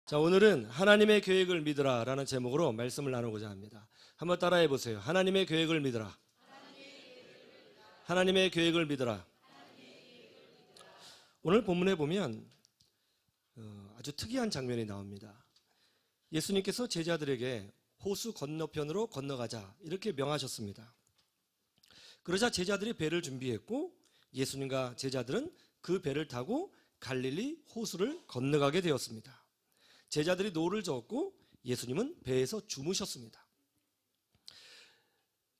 자, 오늘은 하나님의 계획을 믿으라 라는 제목으로 말씀을 나누고자 합니다. 한번 따라해 보세요. 하나님의 계획을 믿으라. 하나님의 계획을 믿으라. 오늘 본문에 보면 아주 특이한 장면이 나옵니다. 예수님께서 제자들에게 호수 건너편으로 건너가자 이렇게 명하셨습니다. 그러자 제자들이 배를 준비했고 예수님과 제자들은 그 배를 타고 갈릴리 호수를 건너가게 되었습니다. 제자들이 노를 저었고 예수님은 배에서 주무셨습니다.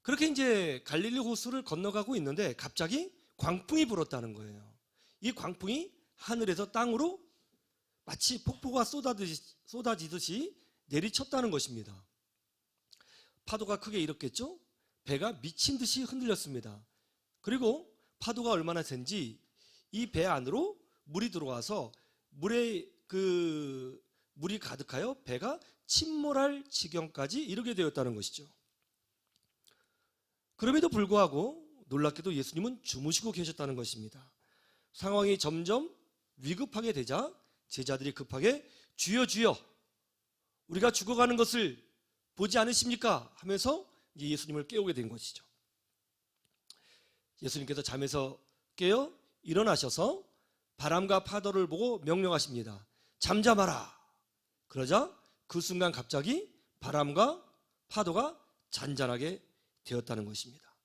그렇게 이제 갈릴리 호수를 건너가고 있는데 갑자기 광풍이 불었다는 거예요. 이 광풍이 하늘에서 땅으로 마치 폭포가 쏟아지듯이 내리쳤다는 것입니다. 파도가 크게 일었겠죠? 배가 미친 듯이 흔들렸습니다. 그리고 파도가 얼마나 센지 이 배 안으로 물이 들어와서 물이 가득하여 배가 침몰할 지경까지 이르게 되었다는 것이죠. 그럼에도 불구하고 놀랍게도 예수님은 주무시고 계셨다는 것입니다. 상황이 점점 위급하게 되자 제자들이 급하게 주여 주여 우리가 죽어가는 것을 보지 않으십니까? 하면서 예수님을 깨우게 된 것이죠. 예수님께서 잠에서 깨어 일어나셔서 바람과 파도를 보고 명령하십니다. 잠잠하라. 그러자 그 순간 갑자기 바람과 파도가 잔잔하게 되었다는 것입니다.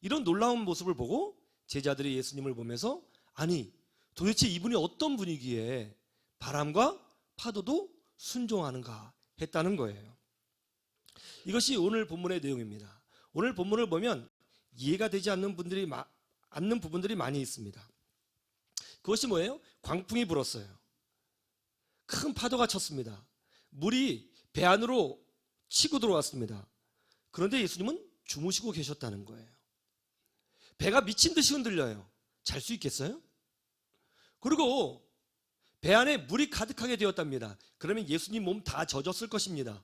이런 놀라운 모습을 보고 제자들이 예수님을 보면서 아니 도대체 이분이 어떤 분이기에 바람과 파도도 순종하는가 했다는 거예요. 이것이 오늘 본문의 내용입니다. 오늘 본문을 보면 이해가 되지 않는 부분들이 많이 있습니다. 그것이 뭐예요? 광풍이 불었어요. 큰 파도가 쳤습니다. 물이 배 안으로 치고 들어왔습니다. 그런데 예수님은 주무시고 계셨다는 거예요. 배가 미친 듯이 흔들려요. 잘 수 있겠어요? 그리고 배 안에 물이 가득하게 되었답니다. 그러면 예수님 몸 다 젖었을 것입니다.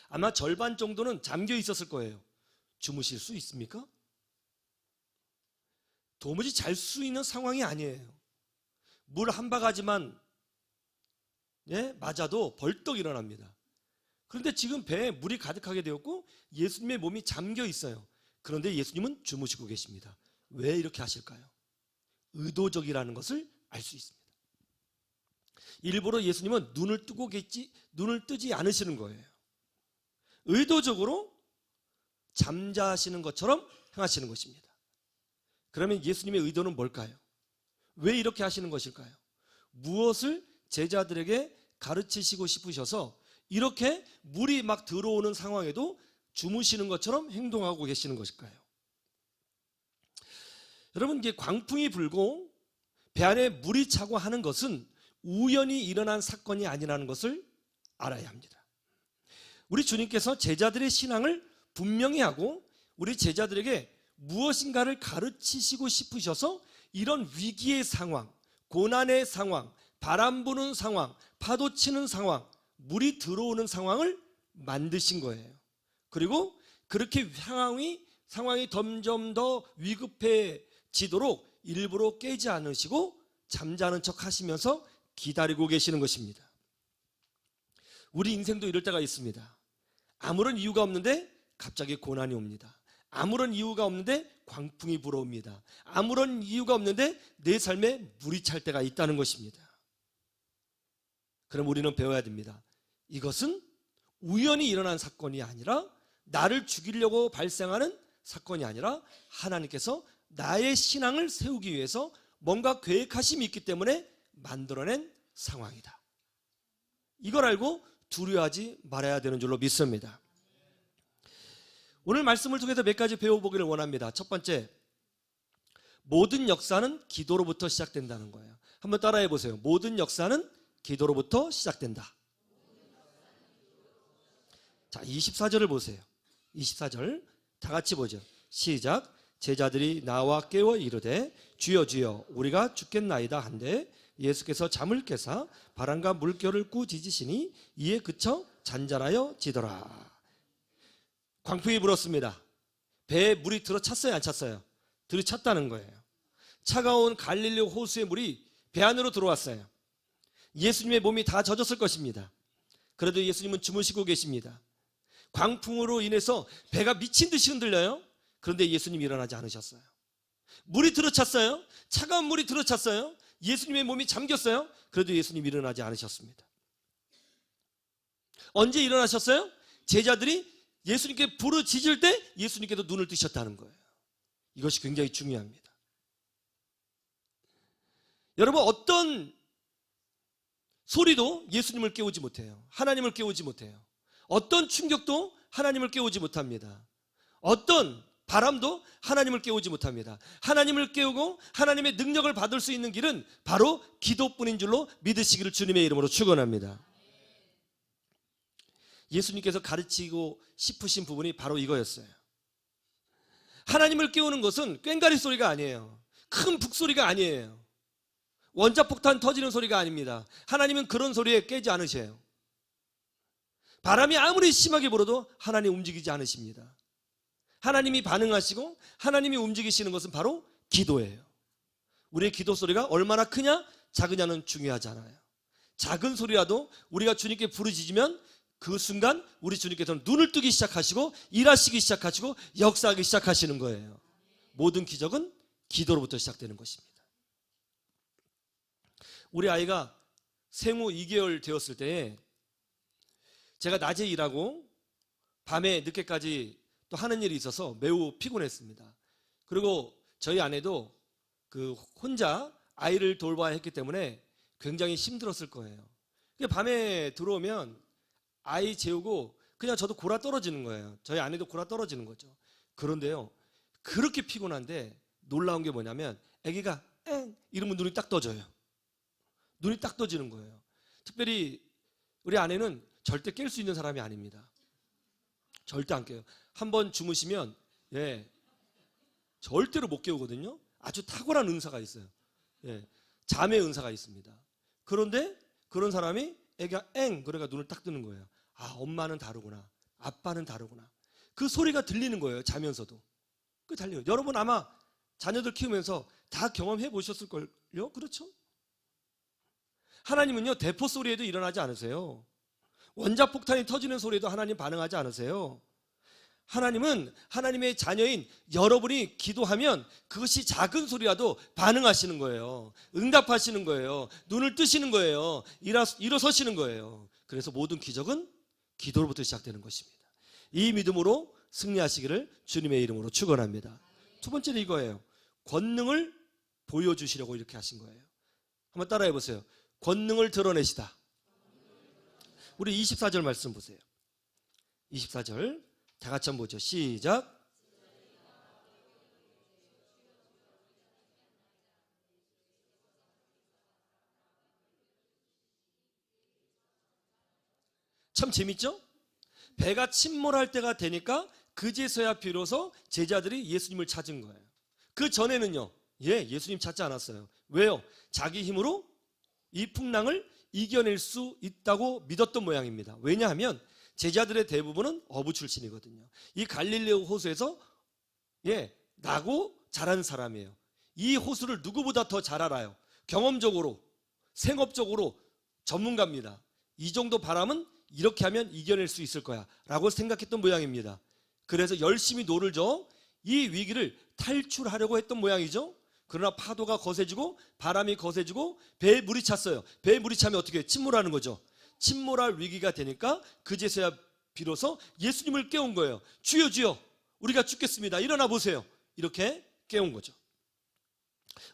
아마 절반 정도는 잠겨 있었을 거예요. 주무실 수 있습니까? 도무지 잘 수 있는 상황이 아니에요. 물 한 바가지만 맞아도 벌떡 일어납니다. 그런데 지금 배에 물이 가득하게 되었고 예수님의 몸이 잠겨 있어요. 그런데 예수님은 주무시고 계십니다. 왜 이렇게 하실까요? 의도적이라는 것을 알 수 있습니다. 일부러 예수님은 눈을 뜨지 않으시는 거예요. 의도적으로 잠자시는 것처럼 행하시는 것입니다. 그러면 예수님의 의도는 뭘까요? 왜 이렇게 하시는 것일까요? 무엇을 제자들에게 가르치시고 싶으셔서 이렇게 물이 막 들어오는 상황에도 주무시는 것처럼 행동하고 계시는 것일까요? 여러분, 이게 광풍이 불고 배 안에 물이 차고 하는 것은 우연히 일어난 사건이 아니라는 것을 알아야 합니다. 우리 주님께서 제자들의 신앙을 분명히 하고 우리 제자들에게 무엇인가를 가르치시고 싶으셔서 이런 위기의 상황, 고난의 상황, 바람 부는 상황, 파도 치는 상황, 물이 들어오는 상황을 만드신 거예요. 그리고 그렇게 상황이 점점 더 위급해지도록 일부러 깨지 않으시고 잠자는 척 하시면서 기다리고 계시는 것입니다. 우리 인생도 이럴 때가 있습니다. 아무런 이유가 없는데 갑자기 고난이 옵니다. 아무런 이유가 없는데 광풍이 불어옵니다. 아무런 이유가 없는데 내 삶에 물이 찰 때가 있다는 것입니다. 그럼 우리는 배워야 됩니다. 이것은 우연히 일어난 사건이 아니라 나를 죽이려고 발생하는 사건이 아니라 하나님께서 나의 신앙을 세우기 위해서 뭔가 계획하심이 있기 때문에 만들어낸 상황이다. 이걸 알고 두려워하지 말아야 되는 줄로 믿습니다. 오늘 말씀을 통해서 몇 가지 배워보기를 원합니다. 첫 번째, 모든 역사는 기도로부터 시작된다는 거예요. 한번 따라해 보세요. 모든 역사는 기도로부터 시작된다. 자, 24절을 보세요. 24절 다 같이 보죠. 시작. 제자들이 나와 깨워 이르되 주여 주여 우리가 죽겠나이다 한데 예수께서 잠을 깨사 바람과 물결을 꾸짖으시니 이에 그쳐 잔잔하여 지더라. 광풍이 불었습니다. 배에 물이 들어찼어요, 안 찼어요? 들이찼다는 거예요. 차가운 갈릴리 호수의 물이 배 안으로 들어왔어요. 예수님의 몸이 다 젖었을 것입니다. 그래도 예수님은 주무시고 계십니다. 광풍으로 인해서 배가 미친 듯이 흔들려요. 그런데 예수님이 일어나지 않으셨어요. 물이 들어찼어요. 차가운 물이 들어찼어요. 예수님의 몸이 잠겼어요. 그래도 예수님이 일어나지 않으셨습니다. 언제 일어나셨어요? 제자들이 예수님께 부르짖을 때 예수님께도 눈을 뜨셨다는 거예요. 이것이 굉장히 중요합니다. 여러분, 어떤 소리도 예수님을 깨우지 못해요. 하나님을 깨우지 못해요. 어떤 충격도 하나님을 깨우지 못합니다. 어떤 바람도 하나님을 깨우지 못합니다. 하나님을 깨우고 하나님의 능력을 받을 수 있는 길은 바로 기도뿐인 줄로 믿으시기를 주님의 이름으로 축원합니다. 예수님께서 가르치고 싶으신 부분이 바로 이거였어요. 하나님을 깨우는 것은 꽹과리 소리가 아니에요. 큰 북소리가 아니에요. 원자폭탄 터지는 소리가 아닙니다. 하나님은 그런 소리에 깨지 않으셔요. 바람이 아무리 심하게 불어도 하나님 움직이지 않으십니다. 하나님이 반응하시고 하나님이 움직이시는 것은 바로 기도예요. 우리의 기도 소리가 얼마나 크냐 작으냐는 중요하잖아요. 작은 소리라도 우리가 주님께 부르짖으면 그 순간 우리 주님께서는 눈을 뜨기 시작하시고 일하시기 시작하시고 역사하기 시작하시는 거예요. 모든 기적은 기도로부터 시작되는 것입니다. 우리 아이가 생후 2개월 되었을 때에 제가 낮에 일하고 밤에 늦게까지 또 하는 일이 있어서 매우 피곤했습니다. 그리고 저희 아내도 혼자 아이를 돌봐야 했기 때문에 굉장히 힘들었을 거예요. 밤에 들어오면 아이 재우고 그냥 저도 골아 떨어지는 거예요. 저희 아내도 골아 떨어지는 거죠. 그런데요, 그렇게 피곤한데 놀라운 게 뭐냐면 아기가 엥 이러면 눈이 딱 떠져요. 눈이 딱 떠지는 거예요. 특별히 우리 아내는 절대 깰 수 있는 사람이 아닙니다. 절대 안 깨요. 한번 주무시면 절대로 못 깨우거든요. 아주 탁월한 은사가 있어요. 잠의 은사가 있습니다. 그런데 그런 사람이 애가 엥 그러니까 눈을 딱 뜨는 거예요. 아, 엄마는 다르구나. 아빠는 다르구나. 그 소리가 들리는 거예요. 자면서도. 그 달려요. 여러분 아마 자녀들 키우면서 다 경험해 보셨을걸요? 그렇죠? 하나님은요, 대포 소리에도 일어나지 않으세요. 원자폭탄이 터지는 소리에도 하나님 반응하지 않으세요. 하나님은 하나님의 자녀인 여러분이 기도하면 그것이 작은 소리라도 반응하시는 거예요. 응답하시는 거예요. 눈을 뜨시는 거예요. 일어서시는 거예요. 그래서 모든 기적은 기도로부터 시작되는 것입니다. 이 믿음으로 승리하시기를 주님의 이름으로 축원합니다. 두 번째는 이거예요. 권능을 보여주시려고 이렇게 하신 거예요. 한번 따라해 보세요. 권능을 드러내시다. 우리 24절 말씀 보세요. 24절 다 같이 한번 보죠. 시작. 참 재밌죠? 배가 침몰할 때가 되니까 그제서야 비로소 제자들이 예수님을 찾은 거예요. 그 전에는요, 예수님 찾지 않았어요. 왜요? 자기 힘으로 이 풍랑을 이겨낼 수 있다고 믿었던 모양입니다. 왜냐하면 제자들의 대부분은 어부 출신이거든요. 이 갈릴레오 호수에서 나고 자란 사람이에요. 이 호수를 누구보다 더 잘 알아요. 경험적으로, 생업적으로 전문가입니다. 이 정도 바람은 이렇게 하면 이겨낼 수 있을 거야 라고 생각했던 모양입니다. 그래서 열심히 노를 저어 이 위기를 탈출하려고 했던 모양이죠. 그러나 파도가 거세지고 바람이 거세지고 배에 물이 찼어요. 배에 물이 차면 어떻게 해요? 침몰하는 거죠. 침몰할 위기가 되니까 그제서야 비로소 예수님을 깨운 거예요. 주여 주여 우리가 죽겠습니다. 일어나 보세요. 이렇게 깨운 거죠.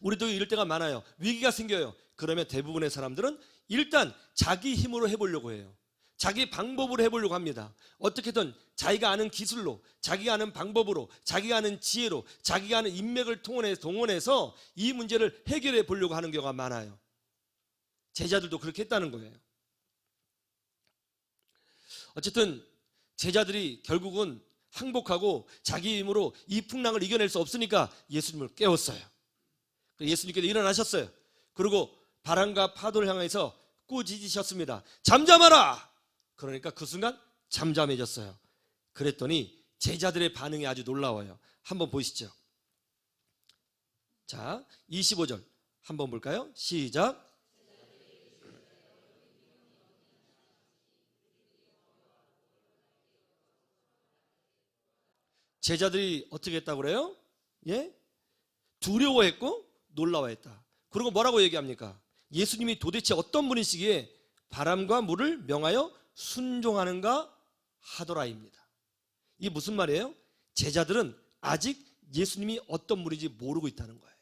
우리도 이럴 때가 많아요. 위기가 생겨요. 그러면 대부분의 사람들은 일단 자기 힘으로 해보려고 해요. 자기 방법으로 해보려고 합니다. 어떻게든 자기가 아는 기술로, 자기가 아는 방법으로, 자기가 아는 지혜로, 자기가 아는 인맥을 동원해서 이 문제를 해결해 보려고 하는 경우가 많아요. 제자들도 그렇게 했다는 거예요. 어쨌든 제자들이 결국은 항복하고 자기 힘으로 이 풍랑을 이겨낼 수 없으니까 예수님을 깨웠어요. 예수님께서 일어나셨어요. 그리고 바람과 파도를 향해서 꾸짖으셨습니다. 잠잠하라! 그러니까 그 순간 잠잠해졌어요. 그랬더니 제자들의 반응이 아주 놀라워요. 한번 보시죠. 자, 25절 한번 볼까요? 시작. 제자들이 어떻게 했다고 그래요? 예? 두려워했고 놀라워했다. 그리고 뭐라고 얘기합니까? 예수님이 도대체 어떤 분이시기에 바람과 물을 명하여 순종하는가 하더라입니다. 이게 무슨 말이에요? 제자들은 아직 예수님이 어떤 분인지 모르고 있다는 거예요.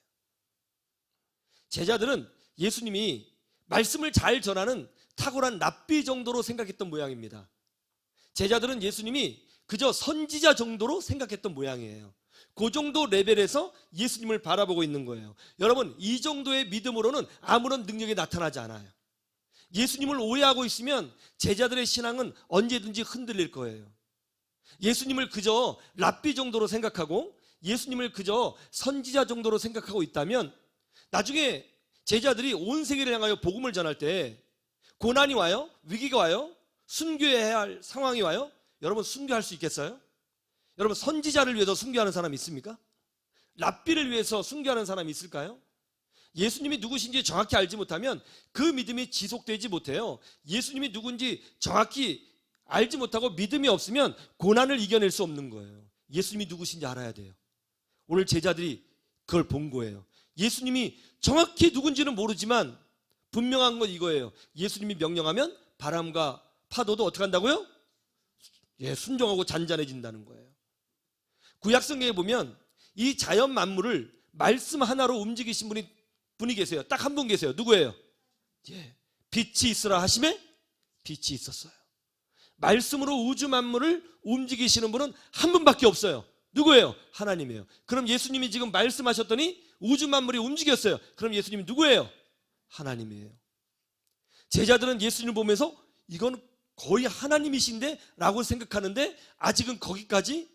제자들은 예수님이 말씀을 잘 전하는 탁월한 랍비 정도로 생각했던 모양입니다. 제자들은 예수님이 그저 선지자 정도로 생각했던 모양이에요. 그 정도 레벨에서 예수님을 바라보고 있는 거예요. 여러분, 이 정도의 믿음으로는 아무런 능력이 나타나지 않아요. 예수님을 오해하고 있으면 제자들의 신앙은 언제든지 흔들릴 거예요. 예수님을 그저 랍비 정도로 생각하고 예수님을 그저 선지자 정도로 생각하고 있다면 나중에 제자들이 온 세계를 향하여 복음을 전할 때 고난이 와요? 위기가 와요? 순교해야 할 상황이 와요? 여러분, 순교할 수 있겠어요? 여러분, 선지자를 위해서 순교하는 사람이 있습니까? 랍비를 위해서 순교하는 사람이 있을까요? 예수님이 누구신지 정확히 알지 못하면 그 믿음이 지속되지 못해요. 예수님이 누군지 정확히 알지 못하고 믿음이 없으면 고난을 이겨낼 수 없는 거예요. 예수님이 누구신지 알아야 돼요. 오늘 제자들이 그걸 본 거예요. 예수님이 정확히 누군지는 모르지만 분명한 건 이거예요. 예수님이 명령하면 바람과 파도도 어떻게 한다고요? 예, 순종하고 잔잔해진다는 거예요. 구약성경에 보면 이 자연 만물을 말씀 하나로 움직이신 분이 계세요. 딱 한 분 계세요. 누구예요? 예, 빛이 있으라 하심에 빛이 있었어요. 말씀으로 우주 만물을 움직이시는 분은 한 분밖에 없어요. 누구예요? 하나님이에요. 그럼 예수님이 지금 말씀하셨더니 우주 만물이 움직였어요. 그럼 예수님이 누구예요? 하나님이에요. 제자들은 예수님을 보면서 이건 거의 하나님이신데 라고 생각하는데 아직은 거기까지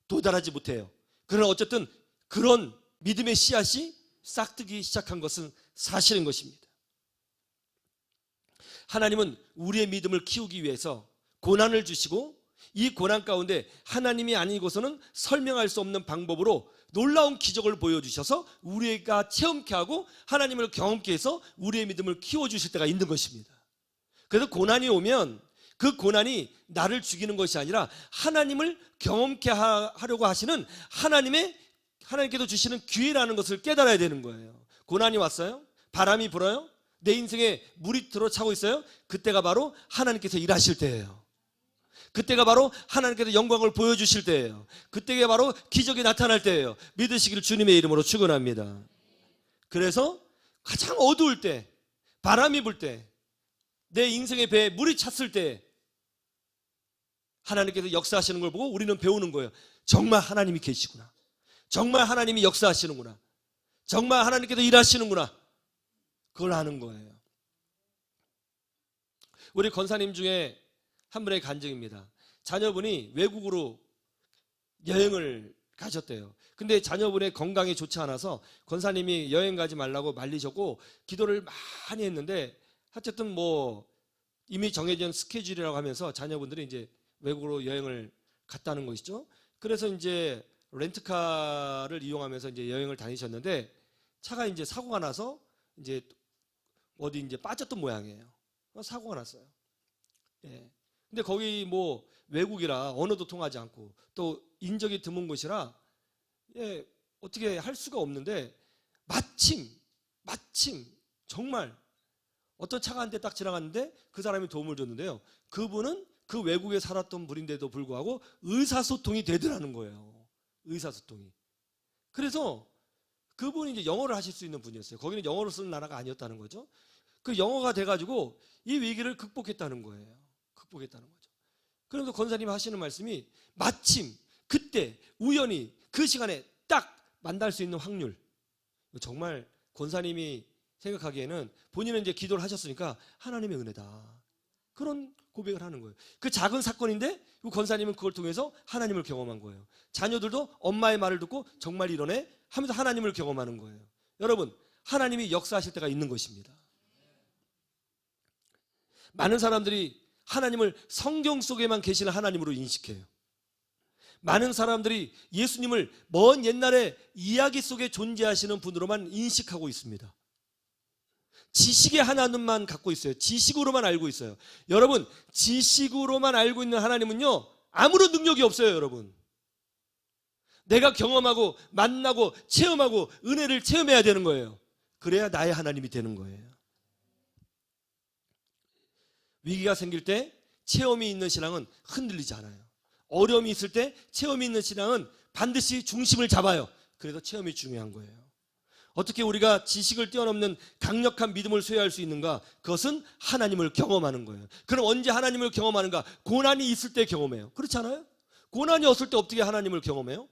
도달하지 못해요. 그러나 어쨌든 그런 믿음의 씨앗이 싹트기 시작한 것은 사실인 것입니다. 하나님은 우리의 믿음을 키우기 위해서 고난을 주시고 이 고난 가운데 하나님이 아니고서는 설명할 수 없는 방법으로 놀라운 기적을 보여주셔서 우리가 체험케 하고 하나님을 경험케 해서 우리의 믿음을 키워주실 때가 있는 것입니다. 그래서 고난이 오면 그 고난이 나를 죽이는 것이 아니라 하나님을 경험케 하려고 하시는 하나님께서 주시는 기회라는 것을 깨달아야 되는 거예요. 고난이 왔어요? 바람이 불어요? 내 인생에 물이 들어차고 있어요? 그때가 바로 하나님께서 일하실 때예요. 그때가 바로 하나님께서 영광을 보여주실 때예요. 그때가 바로 기적이 나타날 때예요. 믿으시기를 주님의 이름으로 축원합니다. 그래서 가장 어두울 때, 바람이 불 때, 내 인생의 배에 물이 찼을 때 하나님께서 역사하시는 걸 보고 우리는 배우는 거예요. 정말 하나님이 계시구나. 정말 하나님이 역사하시는구나. 정말 하나님께서 일하시는구나. 그걸 아는 거예요. 우리 권사님 중에 한 분의 간증입니다. 자녀분이 외국으로 여행을 가셨대요. 근데 자녀분의 건강이 좋지 않아서 권사님이 여행 가지 말라고 말리셨고 기도를 많이 했는데 어쨌든 뭐 이미 정해진 스케줄이라고 하면서 자녀분들이 이제 외국으로 여행을 갔다는 것이죠. 그래서 이제 렌트카를 이용하면서 이제 여행을 다니셨는데 차가 이제 사고가 나서 이제 어디 이제 빠졌던 모양이에요. 사고가 났어요. 예. 근데 거기 뭐 외국이라 언어도 통하지 않고 또 인적이 드문 곳이라 예, 어떻게 할 수가 없는데 마침 정말 어떤 차가 한 대 딱 지나갔는데 그 사람이 도움을 줬는데요. 그분은 그 외국에 살았던 분인데도 불구하고 의사소통이 되더라는 거예요. 의사소통이. 그래서 그분이 이제 영어를 하실 수 있는 분이었어요. 거기는 영어를 쓰는 나라가 아니었다는 거죠. 그 영어가 돼가지고 이 위기를 극복했다는 거예요. 극복했다는 거죠. 그러면서 권사님이 하시는 말씀이 마침 그때 우연히 그 시간에 딱 만날 수 있는 확률. 정말 권사님이 생각하기에는 본인은 이제 기도를 하셨으니까 하나님의 은혜다. 그런 고백을 하는 거예요. 그 작은 사건인데 권사님은 그걸 통해서 하나님을 경험한 거예요. 자녀들도 엄마의 말을 듣고 정말 이러네 하면서 하나님을 경험하는 거예요. 여러분, 하나님이 역사하실 때가 있는 것입니다. 많은 사람들이 하나님을 성경 속에만 계시는 하나님으로 인식해요. 많은 사람들이 예수님을 먼 옛날에 이야기 속에 존재하시는 분으로만 인식하고 있습니다. 지식의 하나님만 갖고 있어요. 지식으로만 알고 있어요. 여러분, 지식으로만 알고 있는 하나님은요, 아무런 능력이 없어요, 여러분. 내가 경험하고 만나고 체험하고 은혜를 체험해야 되는 거예요. 그래야 나의 하나님이 되는 거예요. 위기가 생길 때 체험이 있는 신앙은 흔들리지 않아요. 어려움이 있을 때 체험이 있는 신앙은 반드시 중심을 잡아요. 그래서 체험이 중요한 거예요. 어떻게 우리가 지식을 뛰어넘는 강력한 믿음을 소유할 수 있는가? 그것은 하나님을 경험하는 거예요. 그럼 언제 하나님을 경험하는가? 고난이 있을 때 경험해요. 그렇지 않아요? 고난이 없을 때 어떻게 하나님을 경험해요?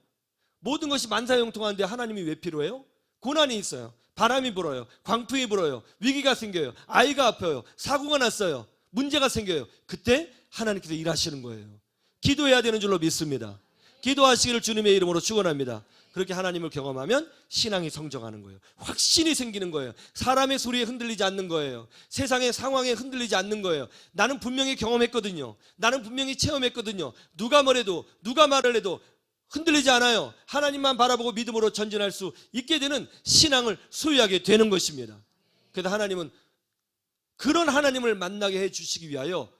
모든 것이 만사형통하는데 하나님이 왜 필요해요? 고난이 있어요. 바람이 불어요. 광풍이 불어요. 위기가 생겨요. 아이가 아파요. 사고가 났어요. 문제가 생겨요. 그때 하나님께서 일하시는 거예요. 기도해야 되는 줄로 믿습니다. 기도하시기를 주님의 이름으로 축원합니다. 그렇게 하나님을 경험하면 신앙이 성장하는 거예요. 확신이 생기는 거예요. 사람의 소리에 흔들리지 않는 거예요. 세상의 상황에 흔들리지 않는 거예요. 나는 분명히 경험했거든요. 나는 분명히 체험했거든요. 누가 뭐래도 누가 말을 해도 흔들리지 않아요. 하나님만 바라보고 믿음으로 전진할 수 있게 되는 신앙을 소유하게 되는 것입니다. 그래서 하나님은 그런 하나님을 만나게 해주시기 위하여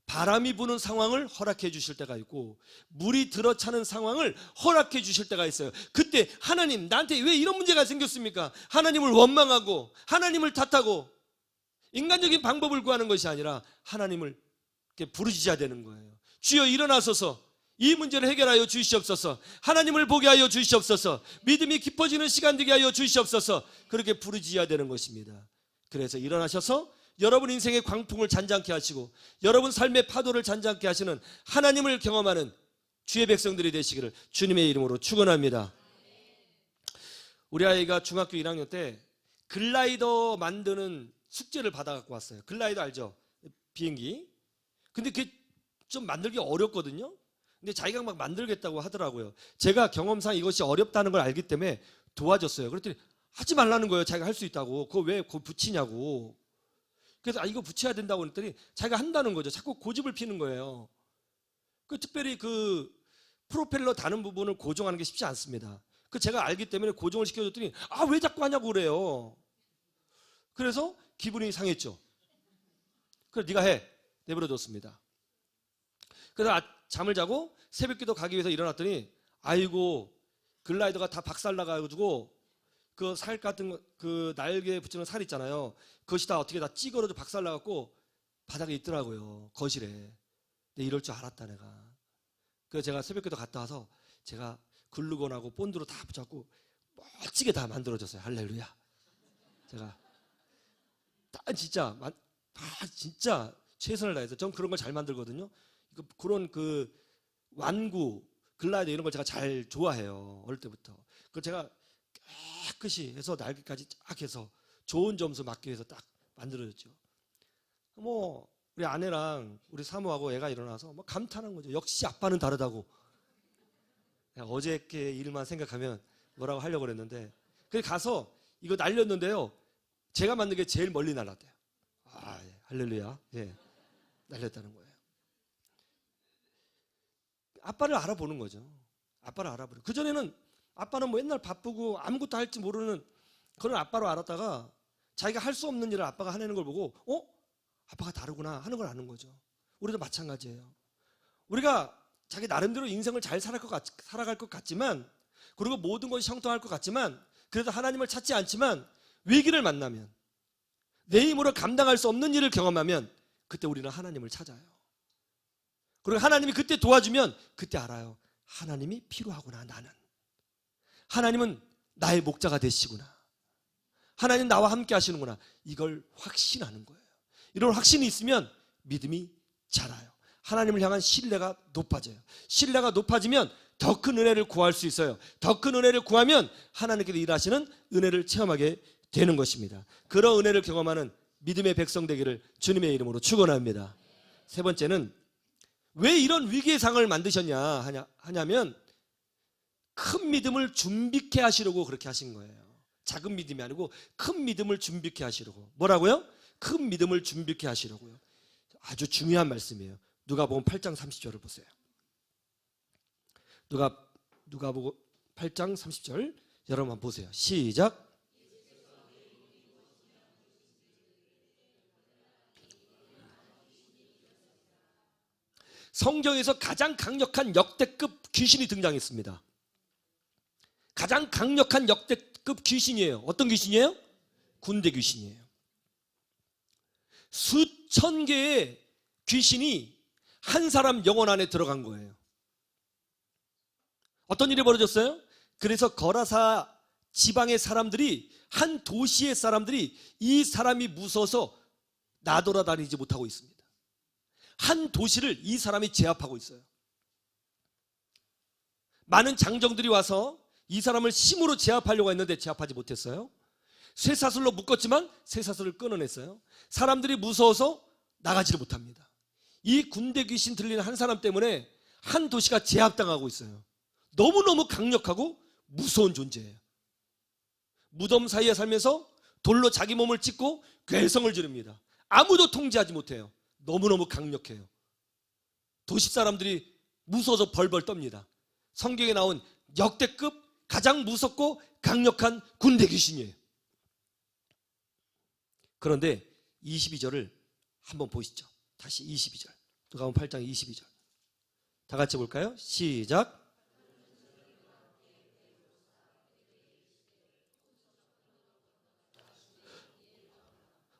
바람이 부는 상황을 허락해 주실 때가 있고 물이 들어차는 상황을 허락해 주실 때가 있어요. 그때 하나님 나한테 왜 이런 문제가 생겼습니까? 하나님을 원망하고 하나님을 탓하고 인간적인 방법을 구하는 것이 아니라 하나님을 부르짖어야 되는 거예요. 주여 일어나소서, 이 문제를 해결하여 주시옵소서, 하나님을 보게 하여 주시옵소서, 믿음이 깊어지는 시간 되게 하여 주시옵소서, 그렇게 부르짖어야 되는 것입니다. 그래서 일어나셔서 여러분 인생의 광풍을 잔잔케 하시고 여러분 삶의 파도를 잔잔케 하시는 하나님을 경험하는 주의 백성들이 되시기를 주님의 이름으로 축원합니다. 우리 아이가 중학교 1학년 때 글라이더 만드는 숙제를 받아갖고 왔어요. 글라이더 알죠? 비행기. 근데 그게 좀 만들기 어렵거든요. 근데 자기가 막 만들겠다고 하더라고요. 제가 경험상 이것이 어렵다는 걸 알기 때문에 도와줬어요. 그랬더니 하지 말라는 거예요. 자기가 할 수 있다고. 그거 왜 그거 붙이냐고. 그래서 이거 붙여야 된다고 했더니 자기가 한다는 거죠. 자꾸 고집을 피는 거예요. 특별히 그 프로펠러 다는 부분을 고정하는 게 쉽지 않습니다. 제가 알기 때문에 고정을 시켜줬더니 왜 자꾸 하냐고 그래요. 그래서 기분이 상했죠. 그래서 네가 해. 내버려뒀습니다. 그래서 잠을 자고 새벽기도 가기 위해서 일어났더니 아이고 글라이더가 다 박살나가지고 그 살 같은 거, 그 날개에 붙이는 살 있잖아요. 그것이 다 어떻게 다 찌그러져 박살나갖고 바닥에 있더라고요. 거실에. 근데 이럴 줄 알았다 내가. 그래서 제가 새벽기도 갔다 와서 제가 글루건하고 본드로 다 붙잡고 멋지게 다 만들어줬어요. 할렐루야. 제가 진짜 최선을 다해서 전 그런 걸 잘 만들거든요. 그런 그 완구, 글라이더 이런 걸 제가 잘 좋아해요. 어릴 때부터. 그걸 제가 깨끗이 해서 날개까지 쫙 해서 좋은 점수 맞기 위해서 딱 만들어졌죠. 우리 아내랑 우리 사모하고 애가 일어나서 감탄한 거죠. 역시 아빠는 다르다고. 어저께 일만 생각하면 뭐라고 하려고 그랬는데 그래서 가서 이거 날렸는데요. 제가 만든 게 제일 멀리 날았대요. 예, 할렐루야. 예, 날렸다는 거예요. 아빠를 알아보는 거죠. 아빠를 알아보는. 그전에는 아빠는 맨날 바쁘고 아무것도 할지 모르는 그런 아빠로 알았다가 자기가 할 수 없는 일을 아빠가 해내는 걸 보고 아빠가 다르구나 하는 걸 아는 거죠. 우리도 마찬가지예요. 우리가 자기 나름대로 인생을 잘 살아갈 것 같지만 그리고 모든 것이 형통할 것 같지만 그래도 하나님을 찾지 않지만 위기를 만나면 내 힘으로 감당할 수 없는 일을 경험하면 그때 우리는 하나님을 찾아요. 그리고 하나님이 그때 도와주면 그때 알아요. 하나님이 필요하구나 나는. 하나님은 나의 목자가 되시구나. 하나님 나와 함께 하시는구나. 이걸 확신하는 거예요. 이런 확신이 있으면 믿음이 자라요. 하나님을 향한 신뢰가 높아져요. 신뢰가 높아지면 더 큰 은혜를 구할 수 있어요. 더 큰 은혜를 구하면 하나님께서 일하시는 은혜를 체험하게 되는 것입니다. 그런 은혜를 경험하는 믿음의 백성 되기를 주님의 이름으로 축원합니다. 세 번째는 왜 이런 위기의 상을 하냐면 큰 믿음을 준비케 하시려고 그렇게 하신 거예요. 작은 믿음이 아니고 큰 믿음을 준비케 하시려고. 뭐라고요? 큰 믿음을 준비케 하시려고요. 아주 중요한 말씀이에요. 누가복음 8장 30절을 보세요. 누가복음 8장 30절 여러분 한번 보세요. 시작. 성경에서 가장 강력한 역대급 귀신이 등장했습니다. 가장 강력한 역대급 귀신이에요. 어떤 귀신이에요? 군대 귀신이에요. 수천 개의 귀신이 한 사람 영혼 안에 들어간 거예요. 어떤 일이 벌어졌어요? 그래서 거라사 지방의 사람들이, 한 도시의 사람들이 이 사람이 무서워서 나돌아다니지 못하고 있습니다. 한 도시를 이 사람이 제압하고 있어요. 많은 장정들이 와서 이 사람을 힘으로 제압하려고 했는데 제압하지 못했어요. 쇠사슬로 묶었지만 쇠사슬을 끊어냈어요. 사람들이 무서워서 나가지를 못합니다. 이 군대 귀신 들리는 한 사람 때문에 한 도시가 제압당하고 있어요. 너무너무 강력하고 무서운 존재예요. 무덤 사이에 살면서 돌로 자기 몸을 찢고 괴성을 지릅니다. 아무도 통제하지 못해요. 너무너무 강력해요. 도시 사람들이 무서워서 벌벌 떱니다. 성경에 나온 역대급 가장 무섭고 강력한 군대 귀신이에요. 그런데 22절을 한번 보시죠. 다시 22절. 누가복음 8장 22절. 다 같이 볼까요? 시작.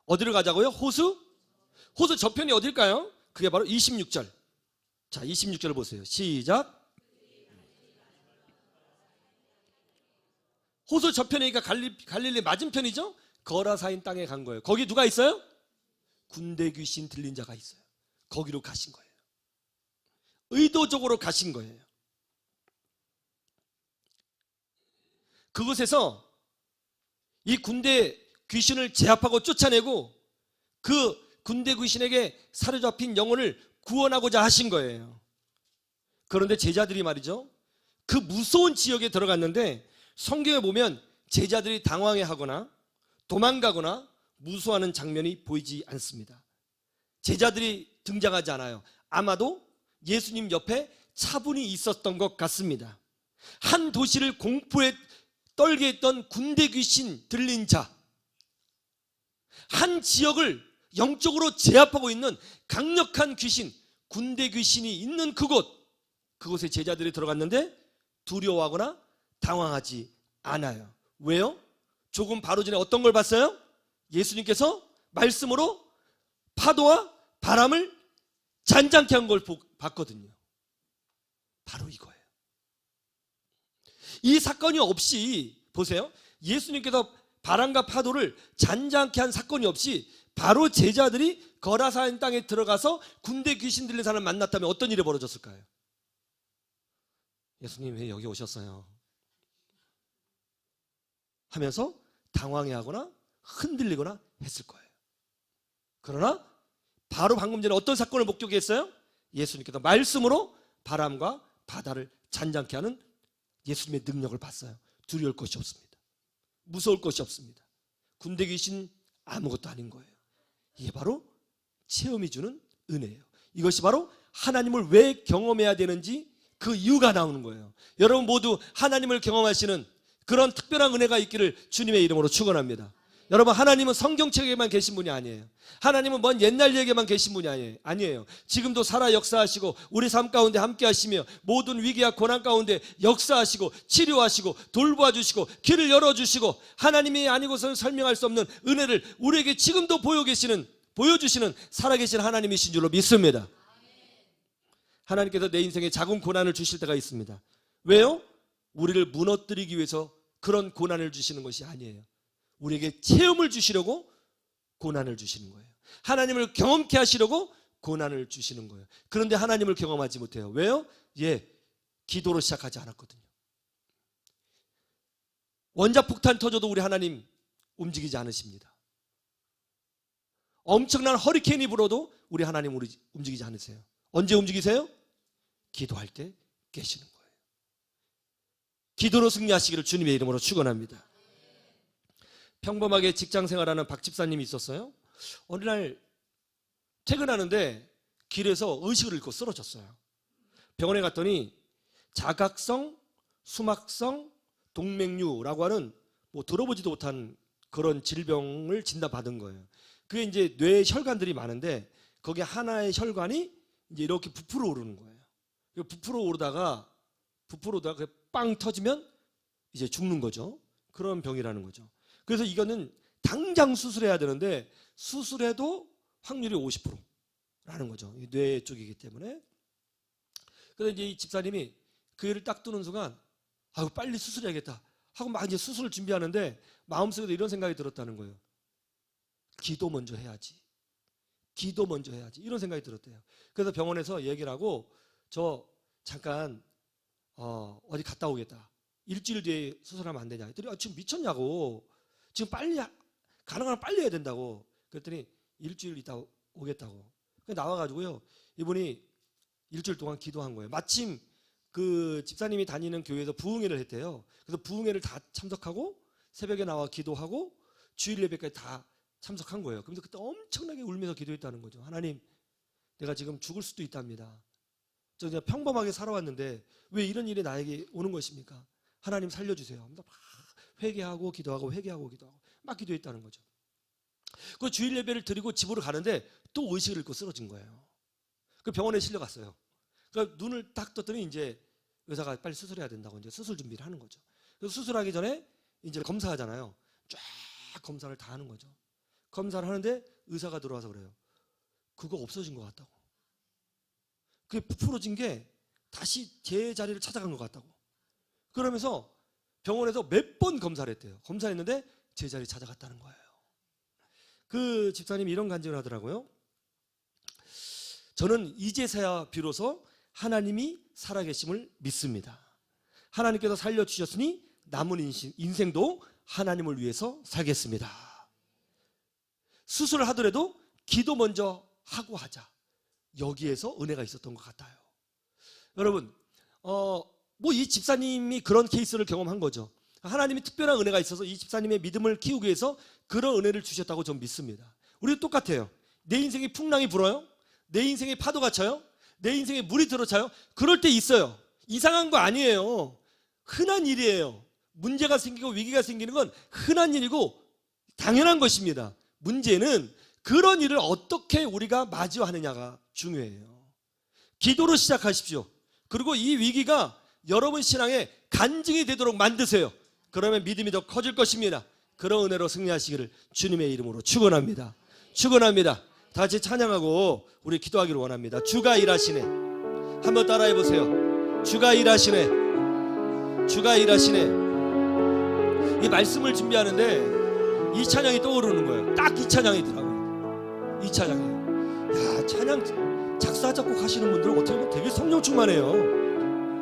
어디로 가자고요? 호수? 호수 저편이 어딜까요? 그게 바로 26절. 자, 26절을 보세요. 시작. 호수 저편이니까 갈릴리 맞은편이죠? 거라사인 땅에 간 거예요. 거기 누가 있어요? 군대 귀신 들린 자가 있어요. 거기로 가신 거예요. 의도적으로 가신 거예요. 그곳에서 이 군대 귀신을 제압하고 쫓아내고 그 군대 귀신에게 사로잡힌 영혼을 구원하고자 하신 거예요. 그런데 제자들이 말이죠, 그 무서운 지역에 들어갔는데 성경에 보면 제자들이 당황해하거나 도망가거나 무서워하는 장면이 보이지 않습니다. 제자들이 등장하지 않아요. 아마도 예수님 옆에 차분히 있었던 것 같습니다. 한 도시를 공포에 떨게 했던 군대 귀신 들린 자, 한 지역을 영적으로 제압하고 있는 강력한 귀신, 군대 귀신이 있는 그곳에 제자들이 들어갔는데 두려워하거나 당황하지 않아요. 왜요? 조금 바로 전에 어떤 걸 봤어요? 예수님께서 말씀으로 파도와 바람을 잔잔케 한 걸 봤거든요. 바로 이거예요. 이 사건이 없이, 보세요, 예수님께서 바람과 파도를 잔잔케 한 사건이 없이 바로 제자들이 거라사인 땅에 들어가서 군대 귀신 들린 사람을 만났다면 어떤 일이 벌어졌을까요? 예수님 왜 여기 오셨어요? 하면서 당황해하거나 흔들리거나 했을 거예요. 그러나 바로 방금 전에 어떤 사건을 목격했어요? 예수님께서 말씀으로 바람과 바다를 잔잔케 하는 예수님의 능력을 봤어요. 두려울 것이 없습니다. 무서울 것이 없습니다. 군대 귀신 아무것도 아닌 거예요. 이게 바로 체험이 주는 은혜예요. 이것이 바로 하나님을 왜 경험해야 되는지 그 이유가 나오는 거예요. 여러분 모두 하나님을 경험하시는 그런 특별한 은혜가 있기를 주님의 이름으로 축원합니다. 여러분, 하나님은 성경책에만 계신 분이 아니에요. 하나님은 먼 옛날 얘기에만 계신 분이 아니에요. 지금도 살아 역사하시고 우리 삶 가운데 함께 하시며 모든 위기와 고난 가운데 역사하시고 치료하시고 돌보아주시고 길을 열어주시고 하나님이 아니고서는 설명할 수 없는 은혜를 우리에게 지금도 보여주시는 살아계신 하나님이신 줄로 믿습니다. 하나님께서 내 인생에 작은 고난을 주실 때가 있습니다. 왜요? 우리를 무너뜨리기 위해서 그런 고난을 주시는 것이 아니에요. 우리에게 체험을 주시려고 고난을 주시는 거예요. 하나님을 경험케 하시려고 고난을 주시는 거예요. 그런데 하나님을 경험하지 못해요. 왜요? 기도로 시작하지 않았거든요. 원자폭탄 터져도 우리 하나님 움직이지 않으십니다. 엄청난 허리케인이 불어도 우리 하나님 움직이지 않으세요. 언제 움직이세요? 기도할 때 계시는 거예요. 기도로 승리하시기를 주님의 이름으로 축원합니다. 평범하게 직장 생활하는 박 집사님이 있었어요. 어느 날 퇴근하는데 길에서 의식을 잃고 쓰러졌어요. 병원에 갔더니 자각성, 수막성, 동맥류라고 하는 들어보지도 못한 그런 질병을 진단받은 거예요. 그게 이제 뇌 혈관들이 많은데 거기 하나의 혈관이 이제 이렇게 부풀어 오르는 거예요. 부풀어 오르다가 빵 터지면 이제 죽는 거죠. 그런 병이라는 거죠. 그래서 이거는 당장 수술해야 되는데 수술해도 확률이 50%라는 거죠. 뇌 쪽이기 때문에. 그래서 이제 이 집사님이 그 일을 딱 뜨는 순간 아유 빨리 수술해야겠다 하고 막 이제 수술을 준비하는데 마음속에도 이런 생각이 들었다는 거예요. 기도 먼저 해야지. 기도 먼저 해야지. 이런 생각이 들었대요. 그래서 병원에서 얘기를 하고 저 잠깐 어디 갔다 오겠다. 일주일 뒤에 수술하면 안 되냐 했더니 지금 미쳤냐고. 지금 빨리 가능하면 빨리 해야 된다고. 그랬더니 일주일 있다 오겠다고. 나와가지고요. 이분이 일주일 동안 기도한 거예요. 마침 그 집사님이 다니는 교회에서 부흥회를 했대요. 그래서 부흥회를 다 참석하고 새벽에 나와 기도하고 주일 예배까지 다 참석한 거예요. 그래서 그때 엄청나게 울면서 기도했다는 거죠. 하나님, 내가 지금 죽을 수도 있답니다. 저 그냥 평범하게 살아왔는데 왜 이런 일이 나에게 오는 것입니까? 하나님 살려주세요. 막 회개하고 기도하고 회개하고 기도하고 막 기도했다는 거죠. 그 주일 예배를 드리고 집으로 가는데 또 의식을 잃고 쓰러진 거예요. 그 병원에 실려갔어요. 그러니까 눈을 딱 떴더니 이제 의사가 빨리 수술해야 된다고 이제 수술 준비를 하는 거죠. 그래서 수술하기 전에 이제 검사하잖아요. 쫙 검사를 다 하는 거죠. 검사를 하는데 의사가 들어와서 그래요. 그거 없어진 것 같다고. 그게 부풀어진 게 다시 제 자리를 찾아간 것 같다고. 그러면서 병원에서 몇 번 검사를 했대요. 검사했는데 제 자리 찾아갔다는 거예요. 그 집사님이 이런 간증을 하더라고요. 저는 이제서야 비로소 하나님이 살아계심을 믿습니다. 하나님께서 살려주셨으니 남은 인생도 하나님을 위해서 살겠습니다. 수술을 하더라도 기도 먼저 하고 하자. 여기에서 은혜가 있었던 것 같아요. 여러분, 뭐 이 집사님이 그런 케이스를 경험한 거죠. 하나님이 특별한 은혜가 있어서 이 집사님의 믿음을 키우기 위해서 그런 은혜를 주셨다고 저는 믿습니다. 우리도 똑같아요. 내 인생에 풍랑이 불어요. 내 인생에 파도가 쳐요. 내 인생에 물이 들어차요. 그럴 때 있어요. 이상한 거 아니에요. 흔한 일이에요. 문제가 생기고 위기가 생기는 건 흔한 일이고 당연한 것입니다. 문제는 그런 일을 어떻게 우리가 맞이하느냐가 중요해요. 기도로 시작하십시오. 그리고 이 위기가 여러분 신앙의 간증이 되도록 만드세요. 그러면 믿음이 더 커질 것입니다. 그런 은혜로 승리하시기를 주님의 이름으로 축원합니다. 축원합니다. 다 같이 찬양하고 우리 기도하기를 원합니다. 주가 일하시네. 한번 따라해 보세요. 주가 일하시네. 주가 일하시네. 이 말씀을 준비하는데 이 찬양이 떠오르는 거예요. 딱 이 찬양이더라고요. 이 찬양이. 야, 찬양 작사 작곡 하시는 분들은 어떻게 보면 되게 성령 충만해요.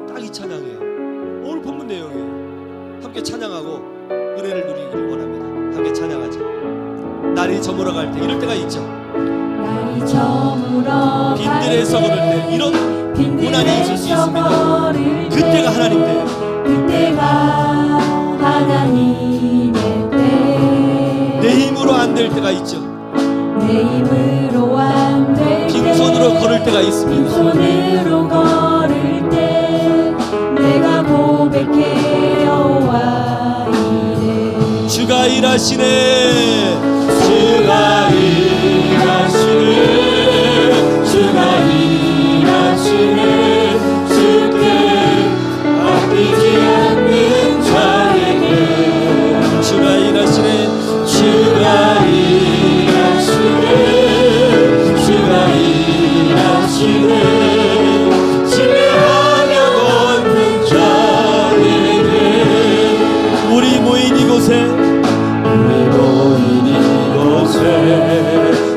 딱 이 찬양이에요. 오늘 본문 내용이에요. 함께 찬양하고 은혜를 누리기를 원합니다. 함께 찬양하죠. 날이 저물어갈 때 이럴 때가 있죠. 날이 저물어갈 빈들에서 걸을 때 이런 고난이 있을 수 있습니다. 그때가 하나님 때. 그때가 하나님의 때. 내 힘으로 안 될 때가 있죠. 내 힘으로 안 될 때. 빈손으로 걸을 때가 있습니다. 빈손으로 걸을 때 내가 고백해 여호와 이래. 주가 일하시네. 주가 일하시네. 주가 일하시네. 주께 아끼지 않는 자에게. 주가 일하시네. 주가 일하시네. 주가 일하시네. 지배하며 얻는 자에게. 우리 모인 이곳에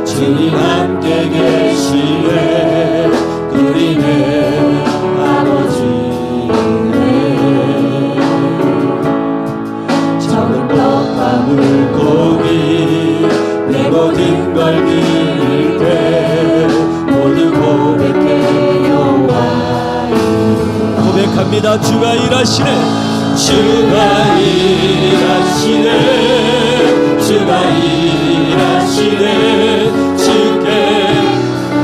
주님 함께 계시네. 우리네 아버지네. 적은 떡과 물고기 내 모든 걸 드릴 때 모두 고백해 여호와 이래. 고백합니다. 주가 일하시네. 주가 일하시네. 주가 일하시네. 주께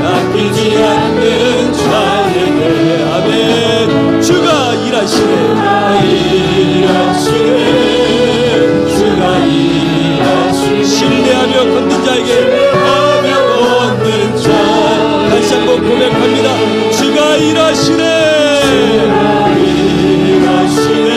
아끼지 않는 자에게. 아멘. 주가 일하시네. 주가 일하시네. 주가 일하시네. 신뢰하며 걷는 자에게. 신뢰하며 걷는 자. 다시 한번 고백합니다. 주가 일하시네. 주가 일하시네.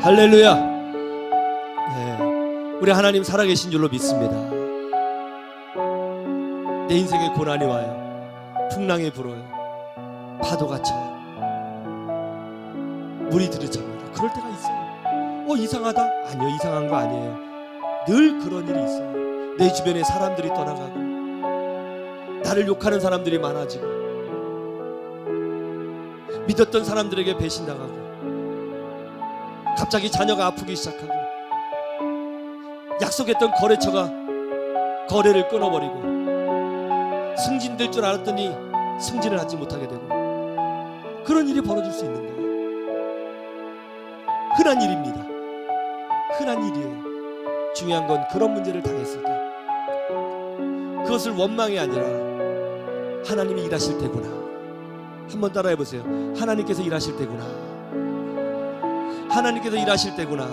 할렐루야. 네, 우리 하나님 살아계신 줄로 믿습니다. 내 인생에 고난이 와요. 풍랑이 불어요. 파도가 쳐요. 물이 들이찹니다. 그럴 때가 있어요. 이상하다? 아니요, 이상한 거 아니에요. 늘 그런 일이 있어요. 내 주변에 사람들이 떠나가고 나를 욕하는 사람들이 많아지고 믿었던 사람들에게 배신당하고 갑자기 자녀가 아프기 시작하고 약속했던 거래처가 거래를 끊어버리고 승진될 줄 알았더니 승진을 하지 못하게 되고 그런 일이 벌어질 수 있는 거예요. 흔한 일입니다. 흔한 일이에요. 중요한 건 그런 문제를 당했을 때 그것을 원망이 아니라 하나님이 일하실 때구나. 한번 따라해 보세요. 하나님께서 일하실 때구나. 하나님께서 일하실 때구나.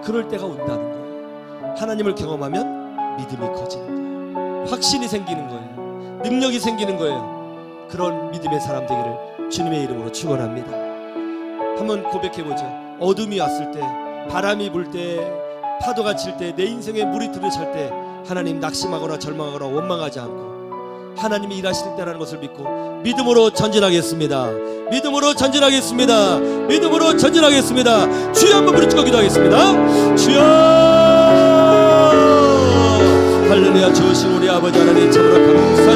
그럴 때가 온다는 거예요. 하나님을 경험하면 믿음이 커지는 거예요. 확신이 생기는 거예요. 능력이 생기는 거예요. 그런 믿음의 사람 되기를 주님의 이름으로 축원합니다. 한번 고백해보죠. 어둠이 왔을 때, 바람이 불 때, 파도가 칠 때, 내 인생에 물이 들이찰 때 하나님 낙심하거나 절망하거나 원망하지 않고 하나님이 일하실 때라는 것을 믿고 믿음으로 전진하겠습니다. 믿음으로 전진하겠습니다. 믿음으로 전진하겠습니다. 주여 한번 부르짖고 기도하겠습니다. 주여. 할렐루야. 주신 우리 아버지 하나님 참으로 감사합니다.